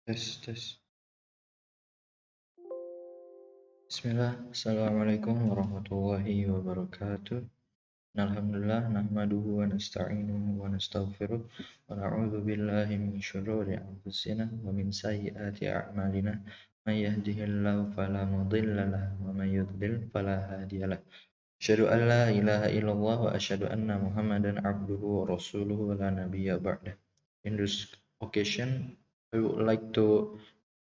Tes. Bismillah. Assalamualaikum warahmatullahi wabarakatuh. Alhamdulillah nahmaduhu wa nasta'inuhu wa nastaghfiruh wa na'udzu billahi min syururi anfusina wa min sayyiati a'malina. May yahdihillahu fala mudilla lahu wa may yudlil fala hadiyalah. Asyhadu an la ilaha illallah wa asyhadu anna Muhammadan abduhu wa rasuluhu wa la nabiyya ba'dah. In this occasion, I would like to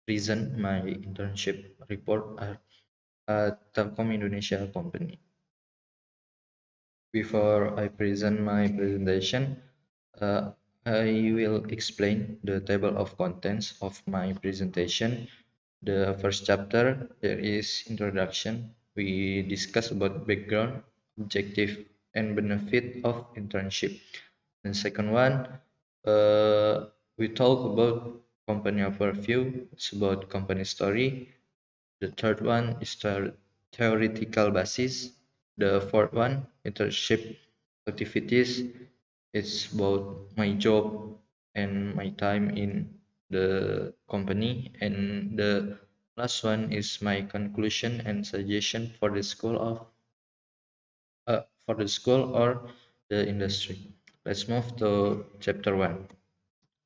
present my internship report at Telkom Indonesia company. Before I present my presentation, uh, I will explain the table of contents of my presentation. The first chapter, there is introduction. We discuss about background, objective, and benefit of internship. And second one, we talk about company overview. It's about company story. The third one is theoretical basis. The fourth one, internship activities. It's about my job and my time in the company. And the last one is my conclusion and suggestion for the school or the industry. Let's move to chapter one.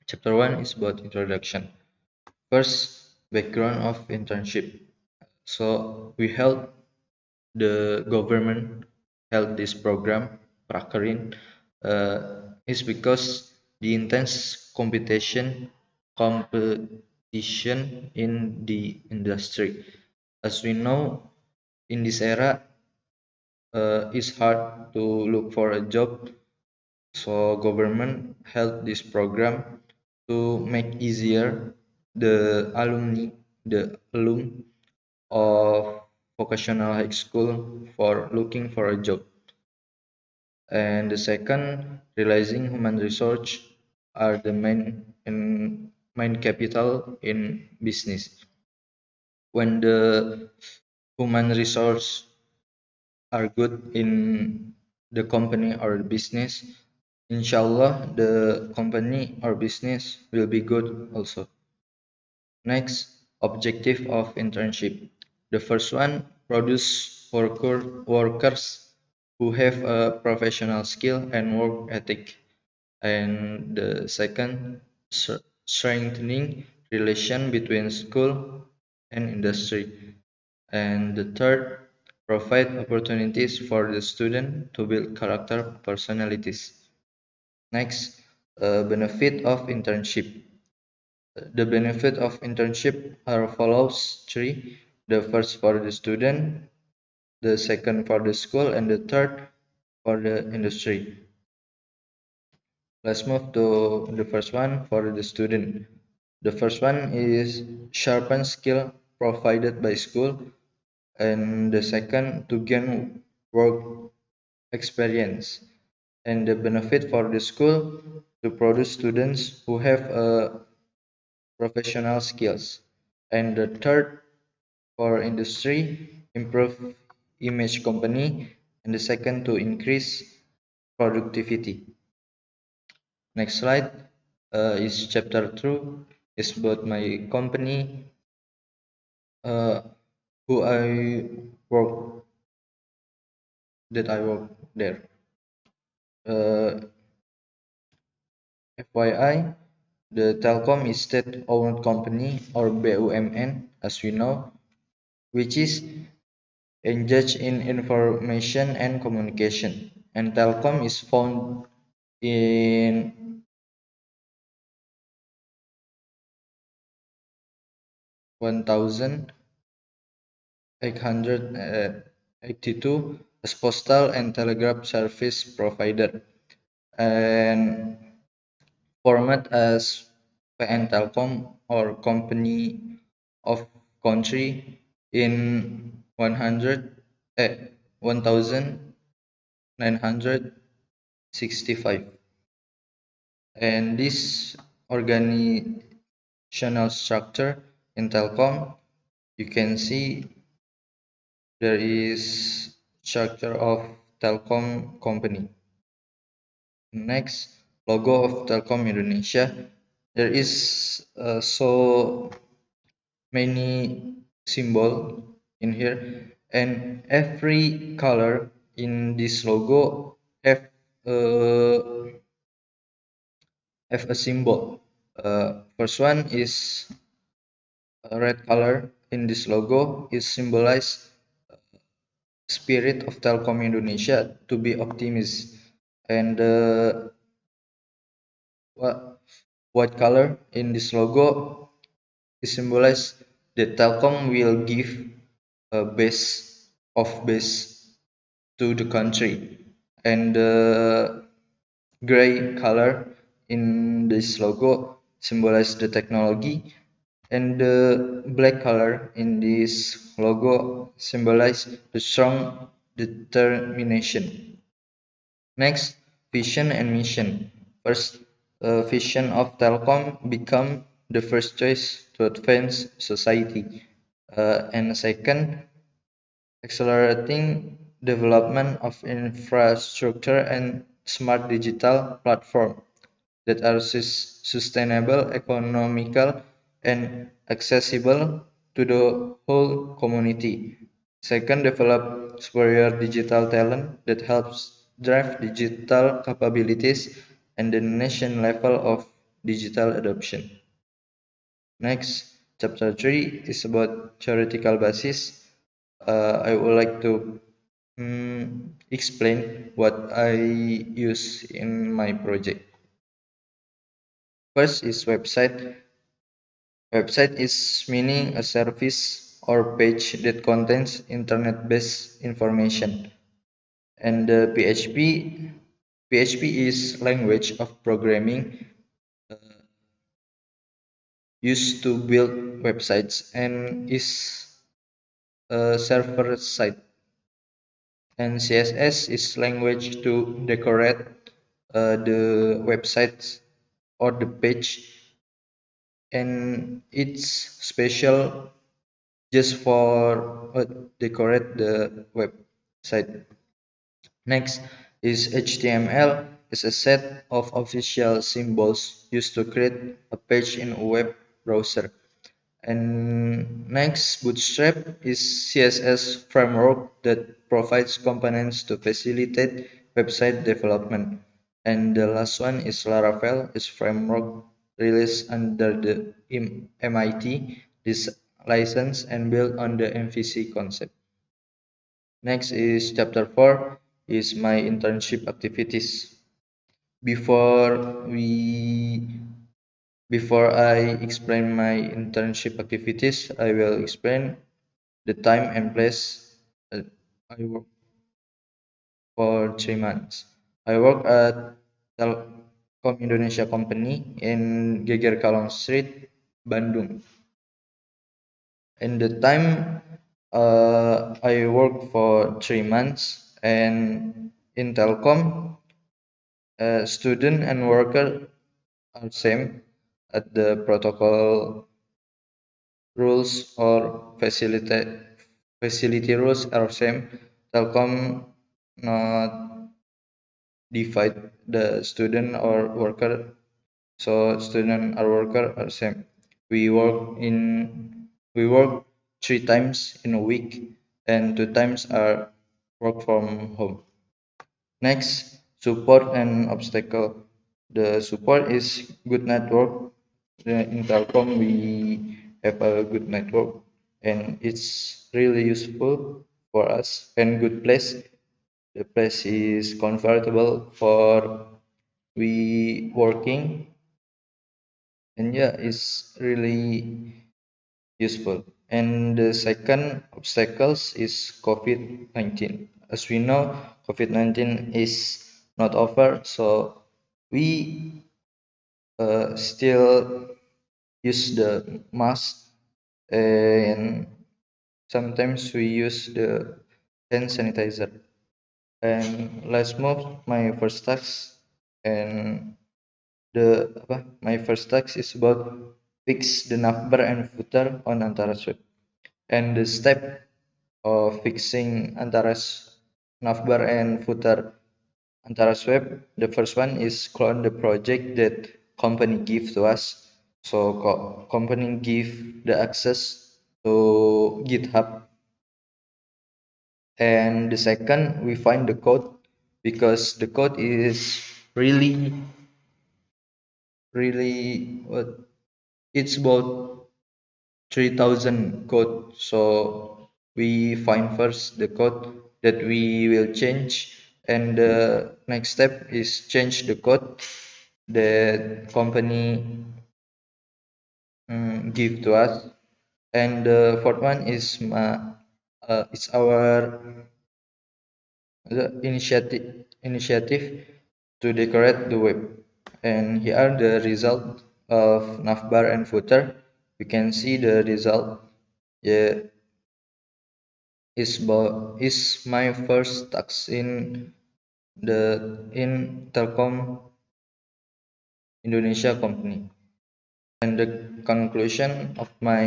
Chapter one is about introduction. First, background of internship. So we held the government held this program, Prakerin, is because the intense competition in the industry. As we know, in this era, it's hard to look for a job. So government held this program to make easier the alum of vocational high school for looking for a job. And the second, realizing human resource are the main capital in business. When the human resource are good in the company or business, inshallah the company or business will be good also. Next, objective of internship. The first one, produce workers who have a professional skill and work ethic. And the second, strengthening relation between school and industry. And the third, provide opportunities for the student to build character personalities. Next, benefit of internship. The benefit of internship are follows three. The first for the student, the second for the school, and the third for the industry. Let's move to the first one for the student. The first one is sharpen skill provided by school, and the second to gain work experience. And the benefit for the school to produce students who have professional skills. And the third for industry, improve image company, and the second to increase productivity. Next slide is chapter 2. It's about my company, uh, who work I work there. FYI, the Telkom is state-owned company or BUMN, as we know, which is engaged in information and communication. And Telkom is found in 1882 as postal and telegraph service provider, and format as PN Telkom or Company of Country in 1965. And this organizational structure in Telkom, you can see there is structure of Telkom company. Next, logo of Telkom Indonesia. there is so many symbol in here, and every color in this logo have uh, have a symbol. First one is red color in this logo is symbolize spirit of Telkom Indonesia to be optimist, and white color in this logo is symbolize that Telkom will give a base to the country, and the gray color in this logo symbolize the technology, and the black color in this logo symbolize the strong determination. Next, vision and mission. First, vision of Telkom become the first choice to advance society. And second, accelerating development of infrastructure and smart digital platform that are sustainable, economical, and accessible to the whole community. Second, develop superior digital talent that helps drive digital capabilities and the nation level of digital adoption. Next, chapter 3 is about theoretical basis. I would like to explain what I use in my project. First is website. Website is meaning a service or page that contains internet-based information. And PHP is language of programming used to build websites and is a server side. And CSS is language to decorate the website or the page, and it's special just for decorate the website. Next is HTML is a set of official symbols used to create a page in a web browser. And next, Bootstrap is CSS framework that provides components to facilitate website development. And the last one is Laravel, is framework released under the MIT this license and built on the MVC concept. Next is chapter 4 is my internship activities. Before we Before I explain my internship activities, I will explain the time and place that I work for 3 months. I work at Telkom Indonesia Company in Geger Kalong Street, Bandung. And the time I worked for 3 months, and in Telkom, student and worker are same at the protocol rules or facility rules are same. Telkom not divide the student or worker, so student or worker are same. We work in we work 3 times in a week, and 2 times are work from home. Next, support and obstacle. The support is good network. In Telkom, we have a good network, and it's really useful for us and good place. The place is comfortable for we working, and yeah, it's really useful. And the second obstacles is COVID-19. As we know, COVID-19 is not over, so we still use the mask, and sometimes we use the hand sanitizer. And let's move my first task. And my first task is about fix the navbar and footer on Antares Web. And the step of fixing Antares navbar and footer Antares Web, the first one is clone the project that company give to us. So company give the access to GitHub. And the second, we find the code because the code is really what, it's about 3000 code. So we find first the code that we will change, and the next step is change the code that company give to us. And the fourth one is it's our the initiative to decorate the web. And here are the result of navbar and footer. We can see the result. Yeah, is my first task in Telkom Indonesia company. And the conclusion of my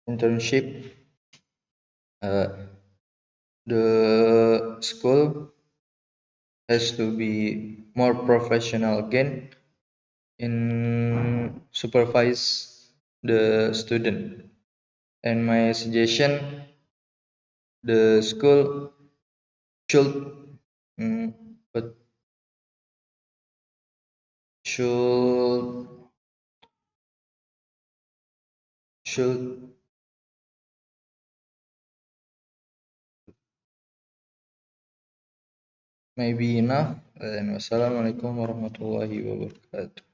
internship, uh, the school has to be more professional again in supervise the student. And my suggestion, the school should mm, but should should maybe enough. And wassalamualaikum warahmatullahi wabarakatuh.